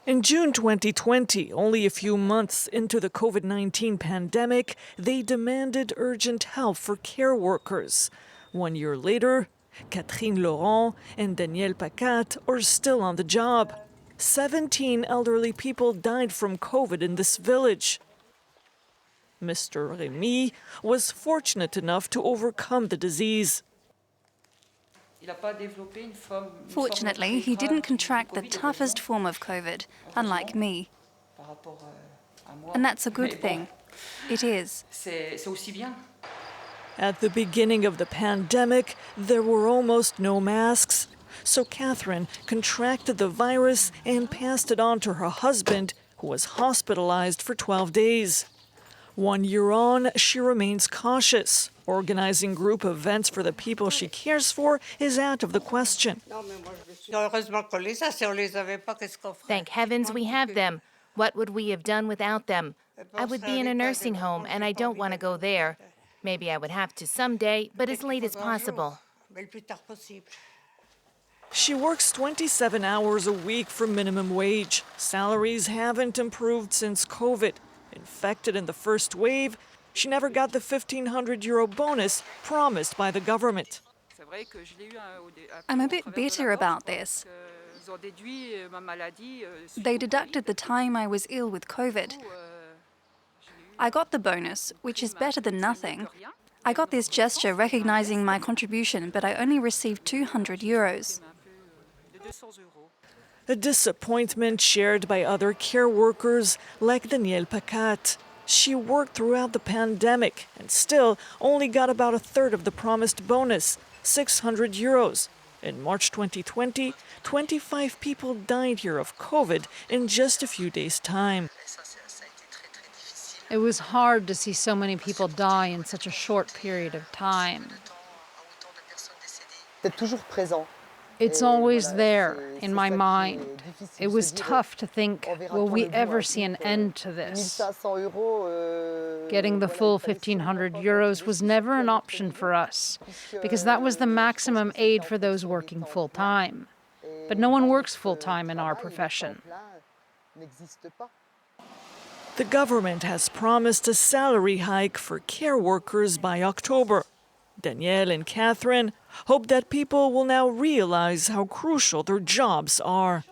In June 2020, only a few months into the COVID-19 pandemic, they demanded urgent help for care workers. 1 year later, Catherine Laurent and Danielle Pacat are still on the job. 17 elderly people died from COVID in this village. Mr. Remy was fortunate enough to overcome the disease. Fortunately, he didn't contract the toughest form of COVID, unlike me. And that's a good thing. It is. At the beginning of the pandemic, there were almost no masks. So Catherine contracted the virus and passed it on to her husband, who was hospitalized for 12 days. 1 year on, she remains cautious. Organizing group events for the people she cares for is out of the question. Thank heavens we have them. What would we have done without them? I would be in a nursing home, and I don't want to go there. Maybe I would have to someday, but as late as possible. She works 27 hours a week for minimum wage. Salaries haven't improved since COVID. Infected in the first wave, she never got the €1,500 bonus promised by the government. I'm a bit bitter about this. They deducted the time I was ill with COVID. I got the bonus, which is better than nothing. I got this gesture recognizing my contribution, but I only received €200. A disappointment shared by other care workers like Danielle Pacat. She worked throughout the pandemic and still only got about a third of the promised bonus, €600. In March 2020, 25 people died here of COVID in just a few days' time. It was hard to see so many people die in such a short period of time. It's always there in my mind. It was tough to think, will we ever see an end to this? Getting the full €1,500 was never an option for us, because that was the maximum aid for those working full-time. But no one works full-time in our profession. The government has promised a salary hike for care workers by October. Danielle and Catherine hope that people will now realize how crucial their jobs are.